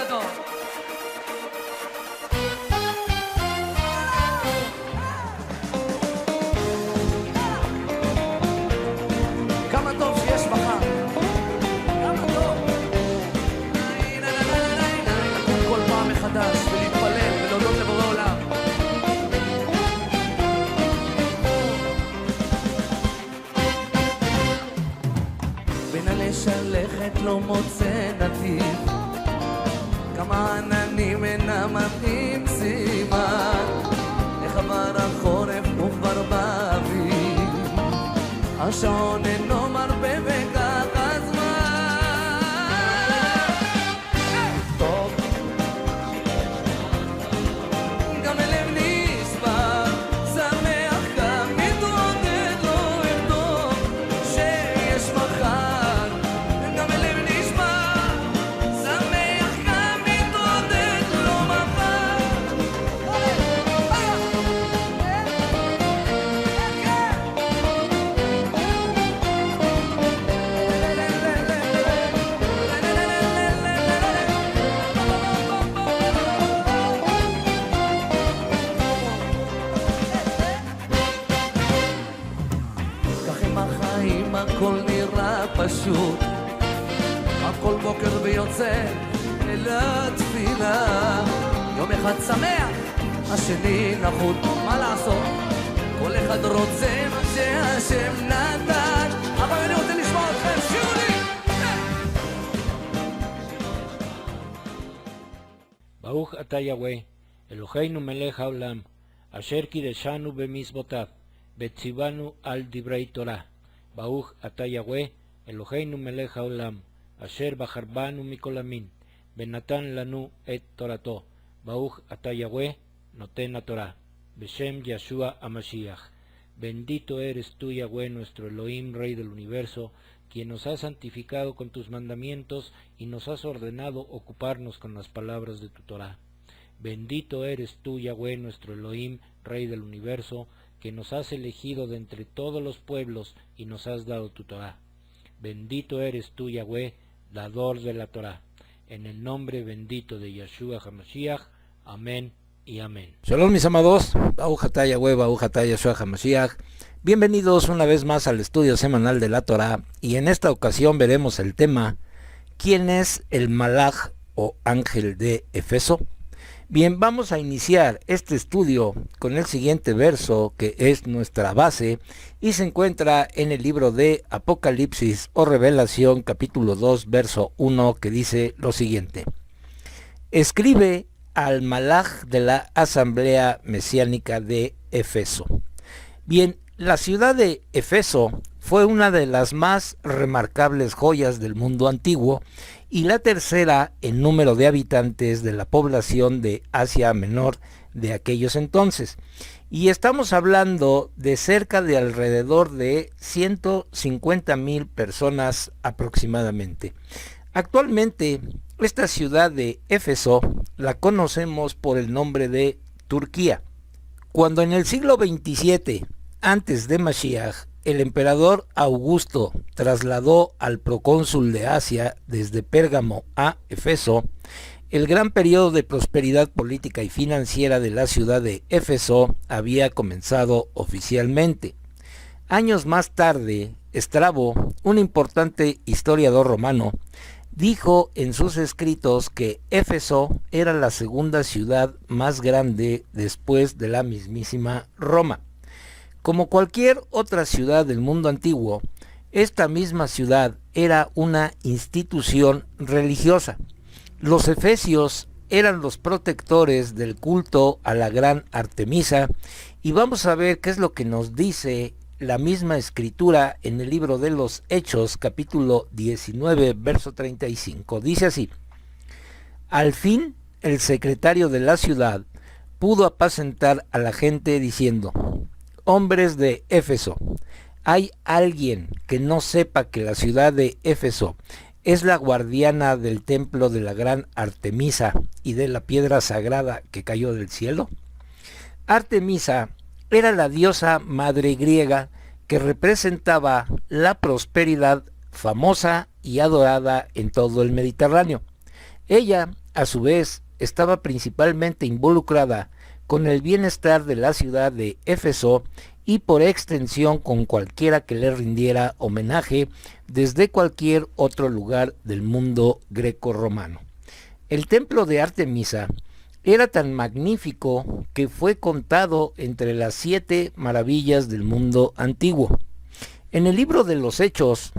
גדול. כמה טוב שיש מחר. כמה טוב. לקום כל פעם מחדש ולהתפלל ולהודות לבורא עולם. בין הלשלכת לא מוצא נתיב, כמה עננים אינם מתאים סימן, איך עבר החורף וכבר באביב, השעון אינו מרפה וכך הזמן. טוב, גם הלב נשבר, שמח גם מתעודד, לא ארדום שיש מחר. גם הלב נשבר, שמח גם מתעודד, לא מחר. כך עם החיים הכל נראה פשוט, הכל בוקר ויוצא אל התפילה, יום אחד שמח, השני נחות, מה לעשות? כל אחד רוצה מה שהשם נתן, אבל אני רוצה לשמוע אתכם, שירו לי! ברוך אתה יהוה, אלוהינו מלך העולם, אשר קידשנו במצוותיו, וציוונו על דברי תורה. ברוך אתה יהוה, אלוהינו מלך העולם, אשר בחר בנו מכל המין, ונתן לנו את תורתו. ברוך אתה יהוה, נותן התורה. בשם ישוע המשיח. Bendito eres tú, Yahweh, nuestro Elohim, Rey del universo, quien nos has santificado con tus mandamientos y nos has ordenado ocuparnos con las palabras de tu Torah. Bendito eres tú, Yahweh, nuestro Elohim, Rey del universo, que nos has elegido de entre todos los pueblos y nos has dado tu Torah. Bendito eres tú, Yahweh, dador de la Torah. En el nombre bendito de Yeshua HaMashiach. Amén y amén. Shalom, mis amados. Baruch atah Yahweh, Baruch atah Yeshua HaMashiach. Bienvenidos una vez más al estudio semanal de la Torah. Y en esta ocasión veremos el tema: ¿quién es el Malach o ángel de Efeso? Bien, vamos a iniciar este estudio con el siguiente verso, que es nuestra base, y se encuentra en el libro de Apocalipsis o Revelación, capítulo 2, verso 1, que dice lo siguiente: escribe al Malach de la Asamblea Mesiánica de Efeso. Bien, la ciudad de Efeso fue una de las más remarcables joyas del mundo antiguo y la tercera en número de habitantes de la población de Asia Menor de aquellos entonces. Y estamos hablando de cerca de alrededor de 150,000 personas aproximadamente. Actualmente, esta ciudad de Éfeso la conocemos por el nombre de Turquía. Cuando en el siglo 27 antes de Mashiach, el emperador Augusto trasladó al procónsul de Asia desde Pérgamo a Éfeso, el gran periodo de prosperidad política y financiera de la ciudad de Éfeso había comenzado oficialmente. Años más tarde, Estrabo, un importante historiador romano, dijo en sus escritos que Éfeso era la segunda ciudad más grande después de la mismísima Roma. Como cualquier otra ciudad del mundo antiguo, esta misma ciudad era una institución religiosa. Los efesios eran los protectores del culto a la gran Artemisa, y vamos a ver qué es lo que nos dice la misma escritura en el libro de los Hechos, capítulo 19, verso 35. Dice así: al fin el secretario de la ciudad pudo apacentar a la gente diciendo: hombres de Éfeso, ¿hay alguien que no sepa que la ciudad de Éfeso es la guardiana del templo de la gran Artemisa y de la piedra sagrada que cayó del cielo? Artemisa era la diosa madre griega que representaba la prosperidad famosa y adorada en todo el Mediterráneo. Ella a su vez, estaba principalmente involucrada con el bienestar de la ciudad de Éfeso y por extensión con cualquiera que le rindiera homenaje desde cualquier otro lugar del mundo greco-romano. El templo de Artemisa era tan magnífico que fue contado entre las 7 maravillas del mundo antiguo. En el libro de los Hechos,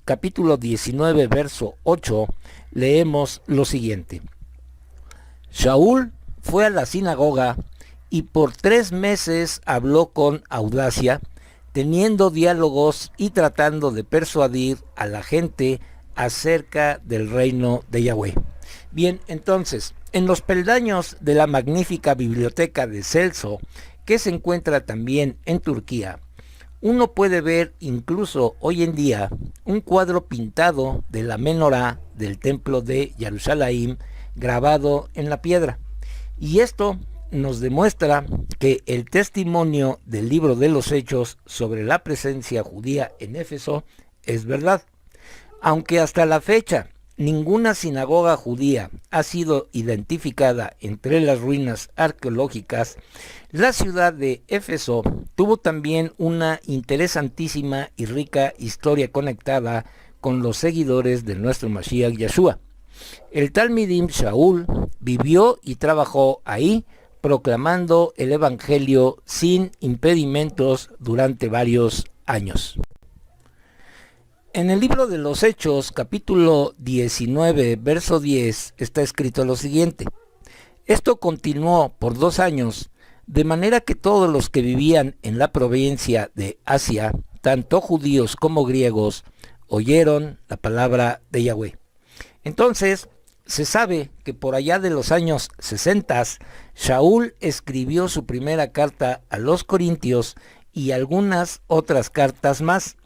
capítulo 19, verso 8, leemos lo siguiente. Shaul fue a la sinagoga y por 3 meses habló con audacia, teniendo diálogos y tratando de persuadir a la gente acerca del reino de Yahweh. Bien, entonces, en los peldaños de la magnífica biblioteca de Celso, que se encuentra también en Turquía, uno puede ver incluso hoy en día un cuadro pintado de la menorá del templo de Jerusalén grabado en la piedra. Y esto nos demuestra que el testimonio del libro de los Hechos sobre la presencia judía en Éfeso es verdad. Aunque hasta la fecha ninguna sinagoga judía ha sido identificada entre las ruinas arqueológicas, la ciudad de Éfeso tuvo también una interesantísima y rica historia conectada con los seguidores de nuestro Mashiach Yeshua. El Talmidim Shaul vivió y trabajó ahí, proclamando el Evangelio sin impedimentos durante varios años. En el libro de los Hechos, capítulo 19, verso 10, está escrito lo siguiente. Esto continuó por 2 años, de manera que todos los que vivían en la provincia de Asia, tanto judíos como griegos, oyeron la palabra de Yahweh. Entonces, se sabe que por allá de los años 60, Shaul escribió su primera carta a los Corintios y algunas otras cartas más.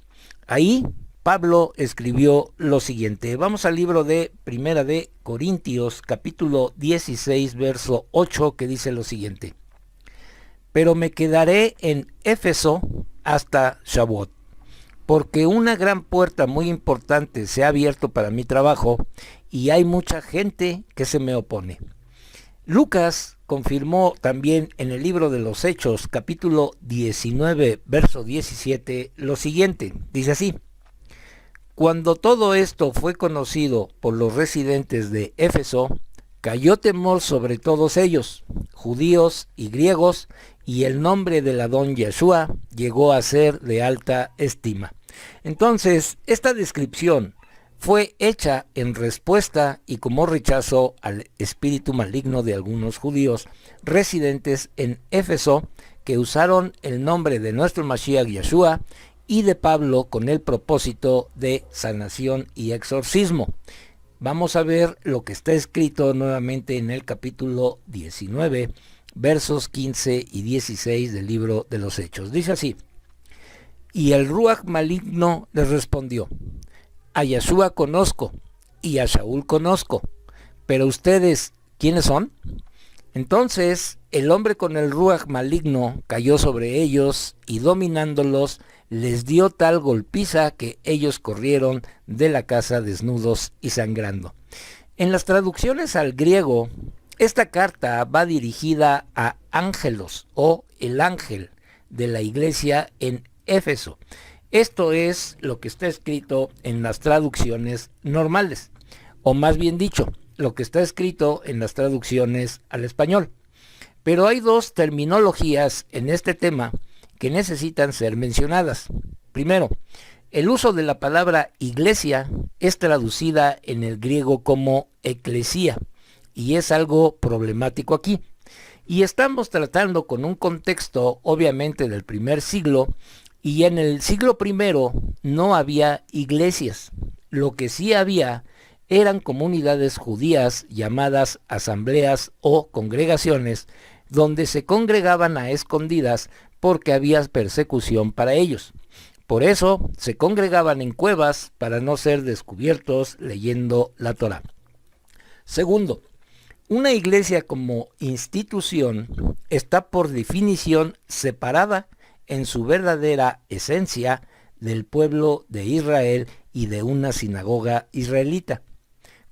Ahí Pablo escribió lo siguiente. Vamos al libro de Primera de Corintios, capítulo 16, verso 8, que dice lo siguiente. Pero me quedaré en Éfeso hasta Shavuot, porque una gran puerta muy importante se ha abierto para mi trabajo y hay mucha gente que se me opone. Lucas confirmó también en el libro de los Hechos, capítulo 19, verso 17, lo siguiente. Dice así. Cuando todo esto fue conocido por los residentes de Éfeso, cayó temor sobre todos ellos, judíos y griegos, y el nombre del Adón Yeshua llegó a ser de alta estima. Entonces, esta descripción fue hecha en respuesta y como rechazo al espíritu maligno de algunos judíos residentes en Éfeso que usaron el nombre de nuestro Mashiach Yeshua y de Pablo con el propósito de sanación y exorcismo. Vamos a ver lo que está escrito nuevamente en el capítulo 19, versos 15 y 16 del libro de los Hechos. Dice así, y el Ruach maligno les respondió, a Yeshua conozco y a Shaul conozco, pero ustedes, ¿quiénes son? Entonces el hombre con el Ruach maligno cayó sobre ellos y dominándolos, les dio tal golpiza que ellos corrieron de la casa desnudos y sangrando. En las traducciones al griego, esta carta va dirigida a Ángelos o el ángel de la iglesia en Éfeso. Esto es lo que está escrito en las traducciones normales, o más bien dicho, lo que está escrito en las traducciones al español. Pero hay 2 terminologías en este tema que necesitan ser mencionadas. Primero, el uso de la palabra iglesia es traducida en el griego como eclesía y es algo problemático aquí. Y estamos tratando con un contexto obviamente del primer siglo y en el siglo primero no había iglesias. Lo que sí había eran comunidades judías llamadas asambleas o congregaciones donde se congregaban a escondidas porque había persecución para ellos. Por eso se congregaban en cuevas para no ser descubiertos leyendo la Torá. Segundo, una iglesia como institución está por definición separada en su verdadera esencia del pueblo de Israel y de una sinagoga israelita.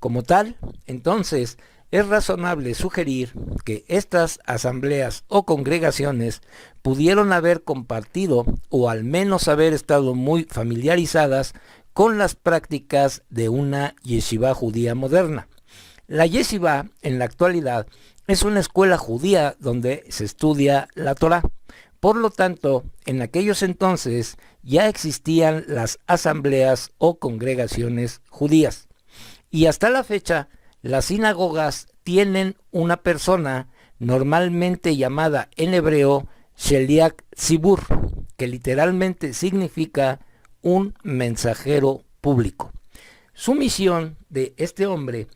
Como tal, entonces, es razonable sugerir que estas asambleas o congregaciones pudieron haber compartido o al menos haber estado muy familiarizadas con las prácticas de una yeshivá judía moderna. La yeshivá en la actualidad es una escuela judía donde se estudia la Torá. Por lo tanto, en aquellos entonces ya existían las asambleas o congregaciones judías. Y hasta la fecha, las sinagogas tienen una persona normalmente llamada en hebreo Sheliach Tzibur, que literalmente significa un mensajero público. Su misión de este hombre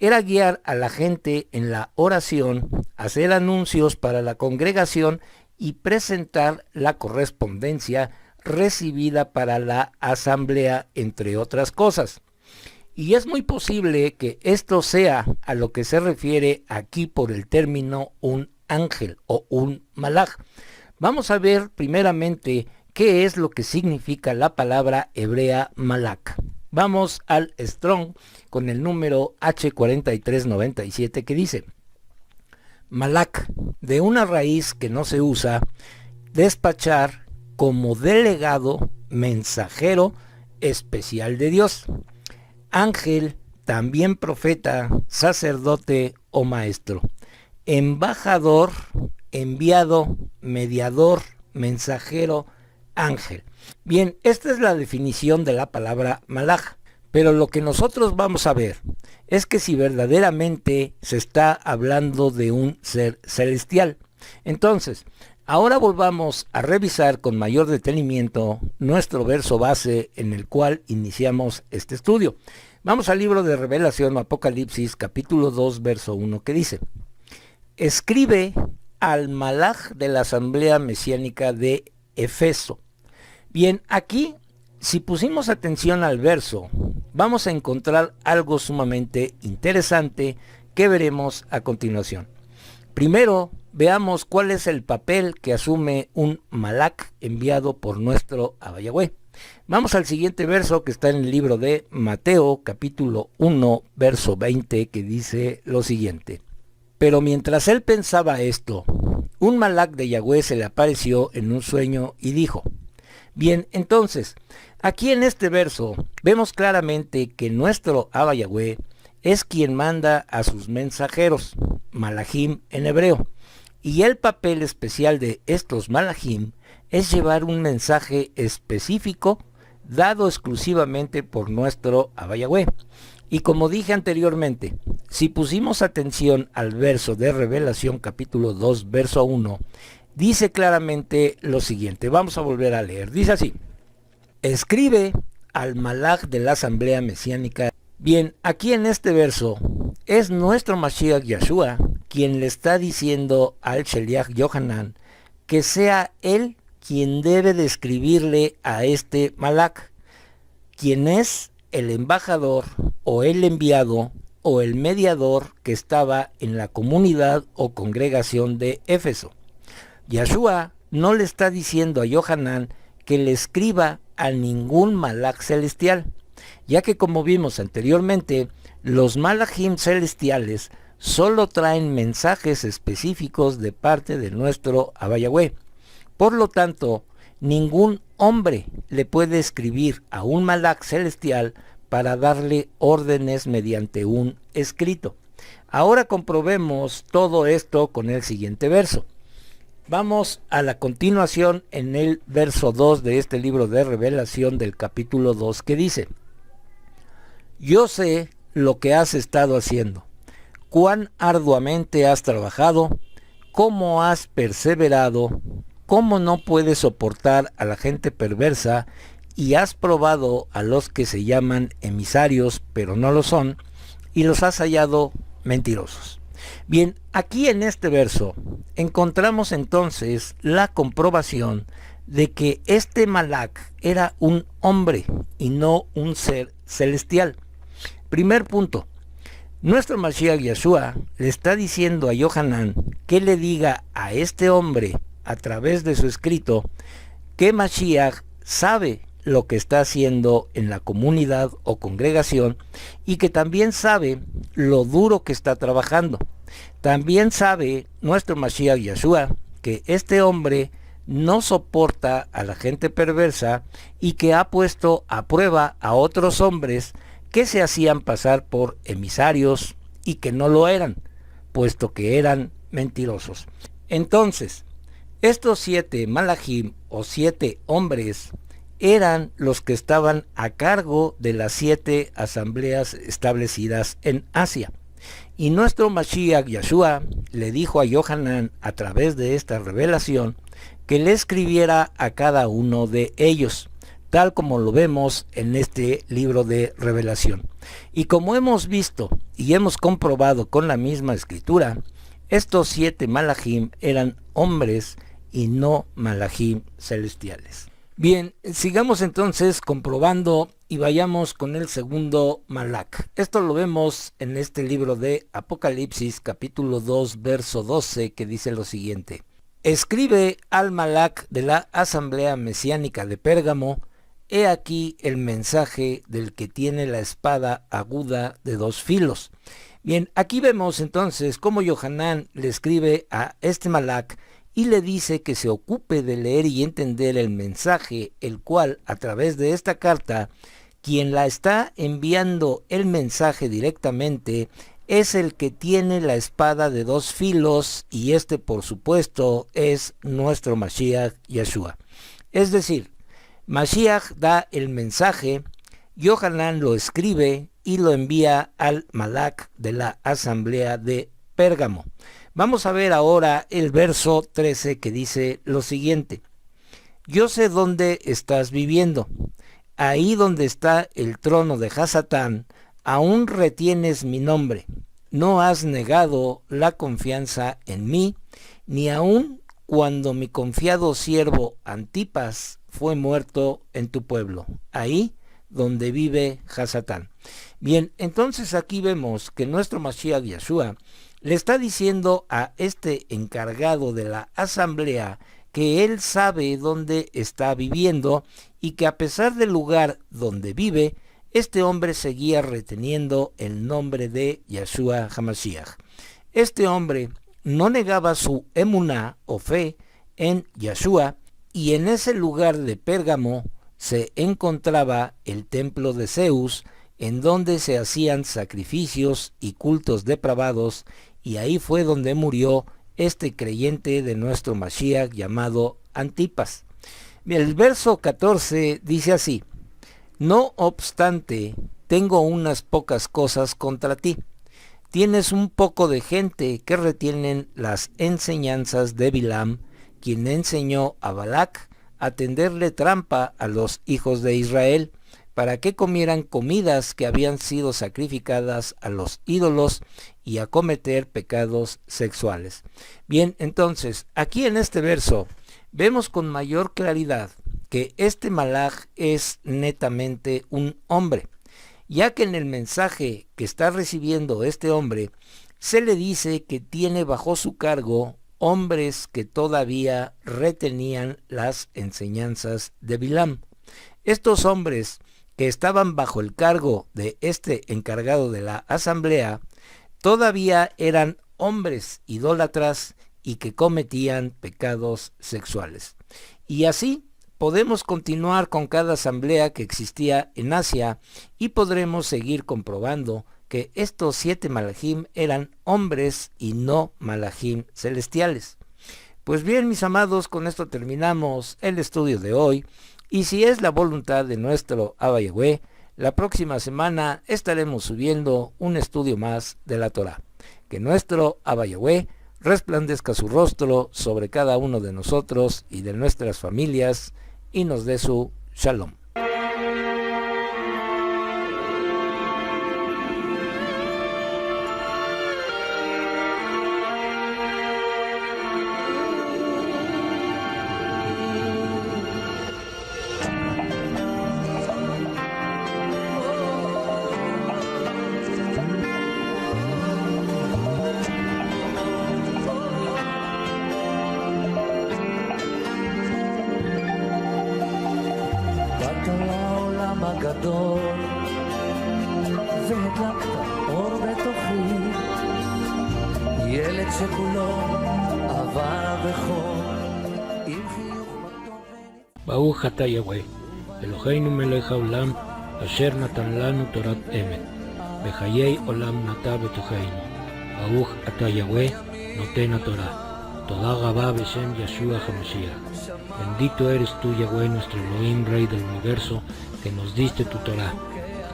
era guiar a la gente en la oración, hacer anuncios para la congregación y presentar la correspondencia recibida para la asamblea, entre otras cosas. Y es muy posible que esto sea a lo que se refiere aquí por el término un ángel o un malaj. Vamos a ver primeramente qué es lo que significa la palabra hebrea malak. Vamos al Strong con el número H4397 que dice: malak, de una raíz que no se usa, despachar como delegado, mensajero especial de Dios. Ángel, también profeta, sacerdote o maestro. Embajador, enviado, mediador, mensajero, ángel. Bien, esta es la definición de la palabra malaj. Pero lo que nosotros vamos a ver es que si verdaderamente se está hablando de un ser celestial. Entonces, ahora volvamos a revisar con mayor detenimiento nuestro verso base en el cual iniciamos este estudio. Vamos al libro de Revelación o Apocalipsis, capítulo 2, verso 1, que dice: escribe al malaj de la asamblea mesiánica de Efeso. Bien, aquí, si pusimos atención al verso, vamos a encontrar algo sumamente interesante que veremos a continuación. Primero, veamos cuál es el papel que asume un malak enviado por nuestro Abba Yahweh. Vamos al siguiente verso que está en el libro de Mateo, capítulo 1, verso 20, que dice lo siguiente: pero mientras él pensaba esto, un malak de Yahweh se le apareció en un sueño y dijo. Bien, entonces, aquí en este verso vemos claramente que nuestro Abba Yahweh es quien manda a sus mensajeros, malajim en hebreo, y el papel especial de estos malajim es llevar un mensaje específico dado exclusivamente por nuestro Abba Yahweh. Y como dije anteriormente, si pusimos atención al verso de Revelación capítulo 2, verso 1, dice claramente lo siguiente. Vamos a volver a leer. Dice así: escribe al malaj de la asamblea mesiánica. Bien, aquí en este verso es nuestro Mashiach Yeshua quien le está diciendo al Sheliach Yohanan que sea él quien debe de escribirle a este malaj, quien es el embajador o el enviado o el mediador que estaba en la comunidad o congregación de Éfeso. Yeshua no le está diciendo a Yohanan que le escriba a ningún malaj celestial, ya que como vimos anteriormente, los malajim celestiales solo traen mensajes específicos de parte de nuestro Abba Yahweh. Por lo tanto, ningún hombre le puede escribir a un malaj celestial para darle órdenes mediante un escrito. Ahora comprobemos todo esto con el siguiente verso. Vamos a la continuación en el verso 2 de este libro de Revelación del capítulo 2 que dice: yo sé lo que has estado haciendo, cuán arduamente has trabajado, cómo has perseverado, cómo no puedes soportar a la gente perversa y has probado a los que se llaman emisarios pero no lo son y los has hallado mentirosos. Bien, aquí en este verso encontramos entonces la comprobación de que este malak era un hombre y no un ser celestial. Primer punto, nuestro Mashiach Yeshua le está diciendo a Yohanan que le diga a este hombre a través de su escrito que Mashiach sabe lo que está haciendo en la comunidad o congregación y que también sabe lo duro que está trabajando. También sabe nuestro Mashiach Yeshua que este hombre no soporta a la gente perversa y que ha puesto a prueba a otros hombres que se hacían pasar por emisarios y que no lo eran, puesto que eran mentirosos. Entonces, estos 7 malajim o 7 hombres eran los que estaban a cargo de las 7 asambleas establecidas en Asia. Y nuestro Mashiach Yeshua le dijo a Yohanan a través de esta revelación que le escribiera a cada uno de ellos, tal como lo vemos en este libro de Revelación. Y como hemos visto y hemos comprobado con la misma escritura, estos 7 malajim eran hombres y no malajim celestiales. Bien, sigamos entonces comprobando y vayamos con el segundo malach. Esto lo vemos en este libro de Apocalipsis capítulo 2 verso 12, que dice lo siguiente: escribe al malach de la asamblea mesiánica de Pérgamo: he aquí el mensaje del que tiene la espada aguda de 2 filos. Bien, aquí vemos entonces cómo Yohanan le escribe a este malach y le dice que se ocupe de leer y entender el mensaje, el cual a través de esta carta, quien la está enviando el mensaje directamente es el que tiene la espada de 2 filos, y este por supuesto es nuestro Mashiach Yeshua. Es decir, Mashiach da el mensaje, Yohanan lo escribe y lo envía al malach de la asamblea de Pérgamo. Vamos a ver ahora el verso 13, que dice lo siguiente: yo sé dónde estás viviendo, ahí donde está el trono de Hasatán, aún retienes mi nombre, no has negado la confianza en mí, ni aun cuando mi confiado siervo Antipas fue muerto en tu pueblo, ahí donde vive Hasatán. Bien, entonces aquí vemos que nuestro Mashiach Yeshua le está diciendo a este encargado de la asamblea que él sabe dónde está viviendo y que a pesar del lugar donde vive, este hombre seguía reteniendo el nombre de Yeshua HaMashiach. Este hombre no negaba su emuná o fe en Yeshua, y en ese lugar de Pérgamo se encontraba el templo de Zeus, en donde se hacían sacrificios y cultos depravados, y ahí fue donde murió este creyente de nuestro Mashiach llamado Antipas. El verso 14 dice así: no obstante, tengo unas pocas cosas contra ti. Tienes un poco de gente que retienen las enseñanzas de Bilam, quien enseñó a Balac a tenderle trampa a los hijos de Israel, para que comieran comidas que habían sido sacrificadas a los ídolos y a cometer pecados sexuales. Bien, entonces, aquí en este verso vemos con mayor claridad que este malach es netamente un hombre, ya que en el mensaje que está recibiendo este hombre se le dice que tiene bajo su cargo hombres que todavía retenían las enseñanzas de Bilam. Estos hombres que estaban bajo el cargo de este encargado de la asamblea todavía eran hombres idólatras y que cometían pecados sexuales. Y así podemos continuar con cada asamblea que existía en Asia y podremos seguir comprobando que estos 7 malajim eran hombres y no malajim celestiales. Pues bien, mis amados, con esto terminamos el estudio de hoy, y si es la voluntad de nuestro Abba Yahweh, la próxima semana estaremos subiendo un estudio más de la Torah. Que nuestro Abba Yahweh resplandezca su rostro sobre cada uno de nosotros y de nuestras familias, y nos dé su shalom. והדלקת אור בתוכי, ילד שכולו אהבה וחור, עם חיוך בתוכן. ברוך אתה יהוה, אלוהינו מלך העולם, אשר נתן לנו תורת אמת, בחיי עולם נטע בתוכנו. ברוך אתה יהוה, נותן התורה. Toda Rabá Beshem Yeshua HaMashiach. Bendito eres tú, Yahweh, nuestro Elohim, Rey del Universo, que nos diste tu Torah,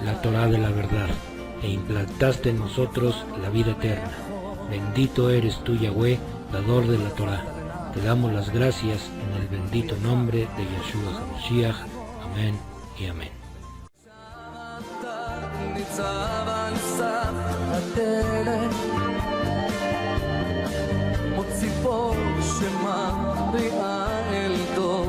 la Torah de la verdad, e implantaste en nosotros la vida eterna. Bendito eres tú, Yahweh, dador de la Torah. Te damos las gracias en el bendito nombre de Yeshua HaMashiach. Amén y amén. ציפור שמביאה אל טוב,